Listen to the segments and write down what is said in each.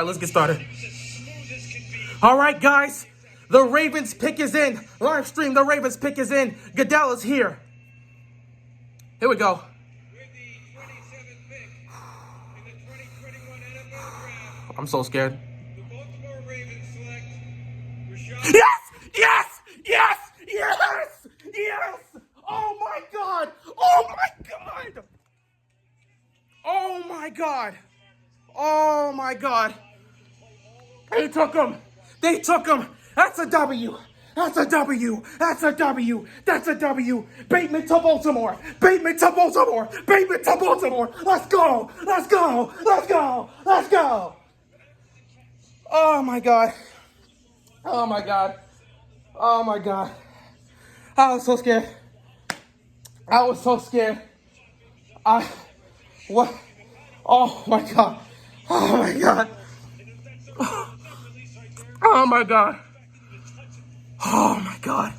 All right, let's get started. All right, guys. The Ravens pick is in. Live stream, the Ravens pick is in. Goodell is here. Here we go. I'm so scared. Yes! Yes! Yes! Yes! Yes! Oh my God! Oh my God! Oh my God! Oh my God! They took him! They took him! That's a W! That's a W! That's a W! That's a W! Bateman to Baltimore! Bateman to Baltimore! Bateman to Baltimore! Let's go! Let's go! Let's go! Let's go! Oh my God! Oh my God! Oh my God! I was so scared. I was so scared. What? Oh my God! Oh my God! Oh my God! Oh my God!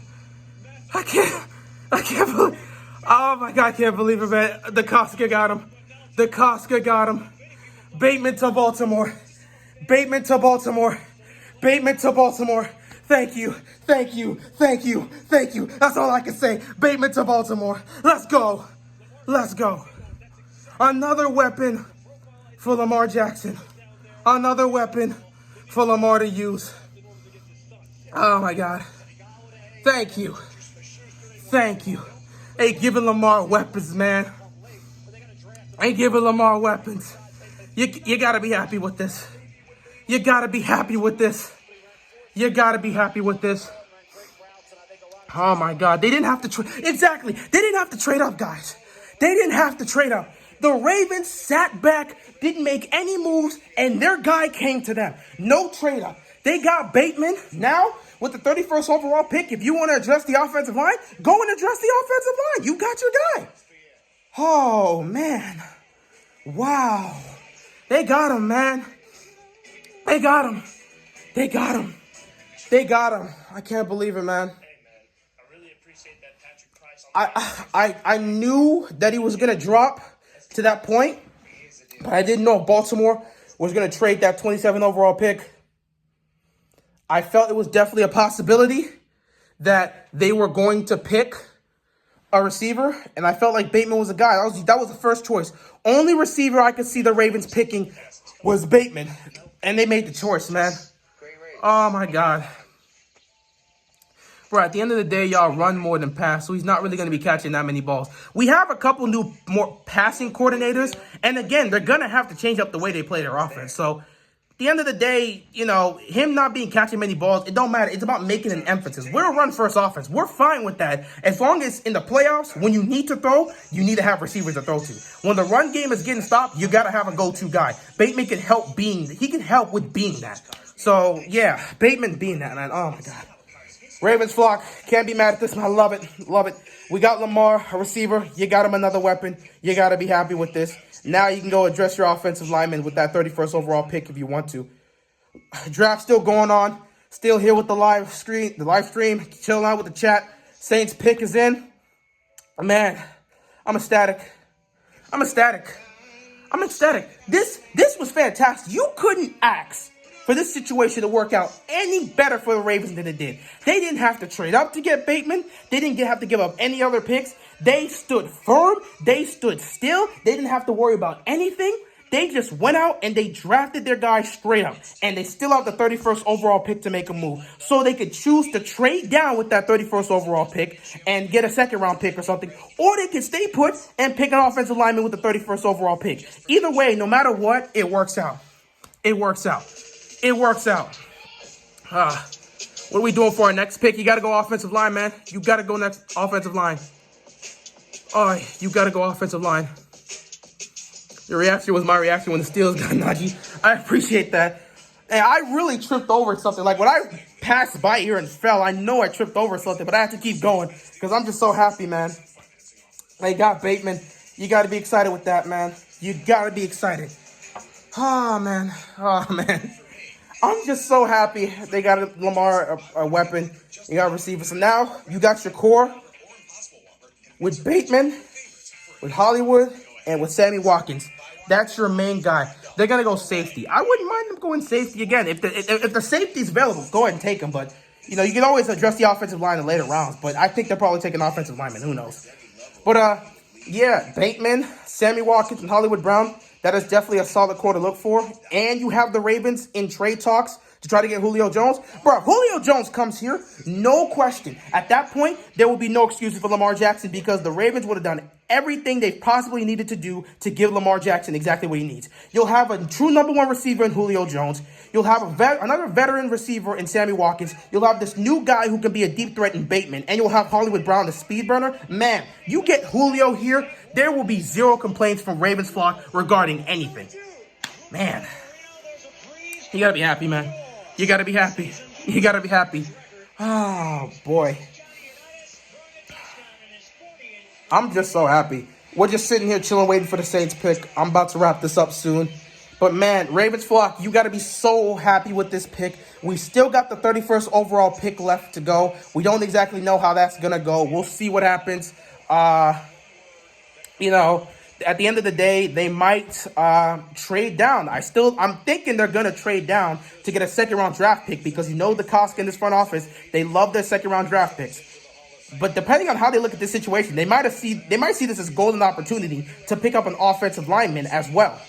I can't believe. Oh my God! I can't believe it, man. The Costco got him. The Costco got him. Bateman to Baltimore. Bateman to Baltimore. Bateman to Baltimore. Thank you. Thank you. Thank you. Thank you. That's all I can say. Bateman to Baltimore. Let's go. Let's go. Another weapon for Lamar Jackson. Another weapon for Lamar to use. Oh my God. Thank you. Thank you. Hey, giving Lamar weapons, man. Ain't giving Lamar weapons. You gotta be happy with this. You gotta be happy with this. You gotta be happy with this. Oh my God. They didn't have to trade. Exactly. They didn't have to trade up, guys. They didn't have to trade up. The Ravens sat back, didn't make any moves, and their guy came to them. No trade up. They got Bateman. Now, with the 31st overall pick, if you want to address the offensive line, go and address the offensive line. You got your guy. Oh, man. Wow. They got him, man. They got him. They got him. They got him. I can't believe it, man. I really appreciate that, Patrick Price. I knew that he was going to drop to that point, but I didn't know Baltimore was going to trade that 27 overall pick. I felt it was definitely a possibility that they were going to pick a receiver, and I felt like Bateman was a guy. That was the first choice. Only receiver I could see the Ravens picking was Bateman, and they made the choice, man. Oh, my God. Bro, at the end of the day, y'all run more than pass, so he's not really going to be catching that many balls. We have a couple new, more passing coordinators, and again, they're going to have to change up the way they play their offense. So, at the end of the day, you know, him not being catching many balls, it don't matter. It's about making an emphasis. We're a run-first offense. We're fine with that. As long as in the playoffs, when you need to throw, you need to have receivers to throw to. When the run game is getting stopped, you got to have a go-to guy. Bateman can help with being that. So, yeah, Bateman being that, man. Oh, my God. Ravens flock, can't be mad at this. I love it. Love it. We got Lamar, a receiver. You got him another weapon. You got to be happy with this. Now you can go address your offensive lineman with that 31st overall pick if you want to. Draft still going on. Still here with the live stream. Chilling out with the chat. Saints pick is in. Man, I'm ecstatic. I'm ecstatic. I'm ecstatic. This was fantastic. You couldn't ask for this situation to work out any better for the Ravens than it did. They didn't have to trade up to get Bateman. They didn't have to give up any other picks. They stood firm. They stood still. They didn't have to worry about anything. They just went out and they drafted their guy straight up. And they still have the 31st overall pick to make a move. So they could choose to trade down with that 31st overall pick and get a second-round pick or something. Or they could stay put and pick an offensive lineman with the 31st overall pick. Either way, no matter what, it works out. It works out. It works out. What are we doing for our next pick? You got to go offensive line, man. You got to go next offensive line. Oh, you got to go offensive line. Your reaction was my reaction when the Steelers got Najee. I appreciate that. And I really tripped over something. Like when I passed by here and fell, I know I tripped over something, but I have to keep going because I'm just so happy, man. They got Bateman. You got to be excited with that, man. You got to be excited. Oh, man. Oh, man. I'm just so happy they got Lamar a weapon. You got a receiver. So now you got your core with Bateman, with Hollywood, and with Sammy Watkins. That's your main guy. they're going to go safety. I wouldn't mind them going safety again. If the safety's available, go ahead and take them. But, you know, you can always address the offensive line in later rounds. But I think they're probably taking offensive linemen. Who knows? But, yeah, Bateman, Sammy Watkins, and Hollywood Brown, that is definitely a solid core to look for. And you have the Ravens in trade talks to try to get Julio Jones. Bro, Julio Jones comes here, no question. At that point, there will be no excuses for Lamar Jackson because the Ravens would have done everything they possibly needed to do to give Lamar Jackson exactly what he needs. You'll have a true number one receiver in Julio Jones. You'll have another veteran receiver in Sammy Watkins. You'll have this new guy who can be a deep threat in Bateman. And you'll have Hollywood Brown, the speed burner. Man, you get Julio here, there will be zero complaints from Ravens flock regarding anything. Man, you gotta be happy, man. You gotta be happy. You gotta be happy. Oh, boy. I'm just so happy. We're just sitting here chilling, waiting for the Saints pick. I'm about to wrap this up soon. But, man, Ravens flock, you got to be so happy with this pick. We still got the 31st overall pick left to go. We don't exactly know how that's going to go. We'll see what happens. You know, at the end of the day, they might trade down. I'm thinking they're going to trade down to get a second-round draft pick because you know the Koska in this front office, they love their second-round draft picks. But depending on how they look at this situation, they might see this as a golden opportunity to pick up an offensive lineman as well.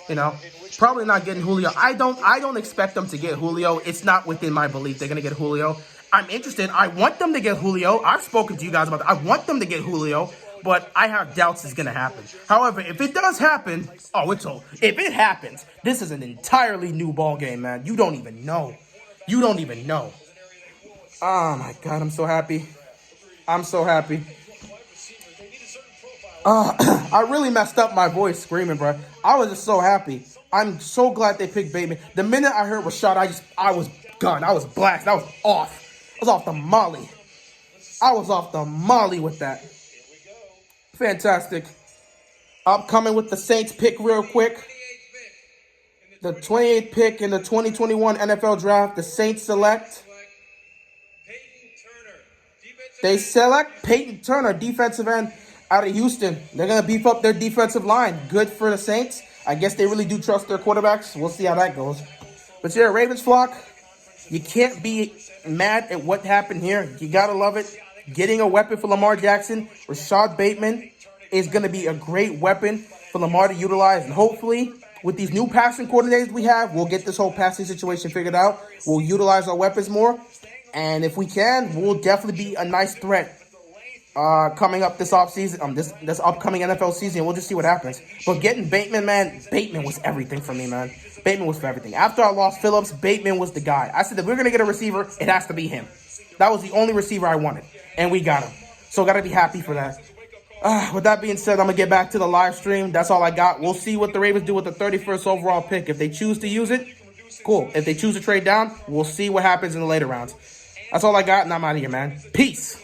You know, probably not getting Julio. I don't expect them to get Julio. It's not within my belief they're going to get Julio. I'm interested. I want them to get Julio. I've spoken to you guys about that. I want them to get Julio, but I have doubts it's going to happen. However, if it does happen, if it happens, this is an entirely new ball game, man. You don't even know. You don't even know. Oh, my God. I'm so happy. I'm so happy. I really messed up my voice screaming, bro. I was just so happy. I'm so glad they picked Bateman. The minute I heard Rashod, I was gone. I was blasted. I was off. I was off the molly. I was off the molly with that. Fantastic. Upcoming with the Saints pick real quick. The 28th pick in the 2021 NFL Draft. The Saints select. They select Peyton Turner, defensive end out of Houston. They're going to beef up their defensive line. Good for the Saints. I guess they really do trust their quarterbacks. We'll see how that goes. But yeah, Ravens flock, you can't be mad at what happened here. You got to love it. Getting a weapon for Lamar Jackson, Rashod Bateman, is going to be a great weapon for Lamar to utilize. And hopefully, with these new passing coordinators we have, we'll get this whole passing situation figured out. We'll utilize our weapons more. And if we can, we'll definitely be a nice threat coming up this offseason, this upcoming NFL season. We'll just see what happens. But getting Bateman, man, Bateman was everything for me, man. Bateman was for everything. After I lost Phillips, Bateman was the guy. I said, if we're going to get a receiver, it has to be him. That was the only receiver I wanted, and we got him. So got to be happy for that. With that being said, I'm going to get back to the live stream. That's all I got. We'll see what the Ravens do with the 31st overall pick. If they choose to use it, cool. If they choose to trade down, we'll see what happens in the later rounds. That's all I got, and I'm out of here, man. Peace.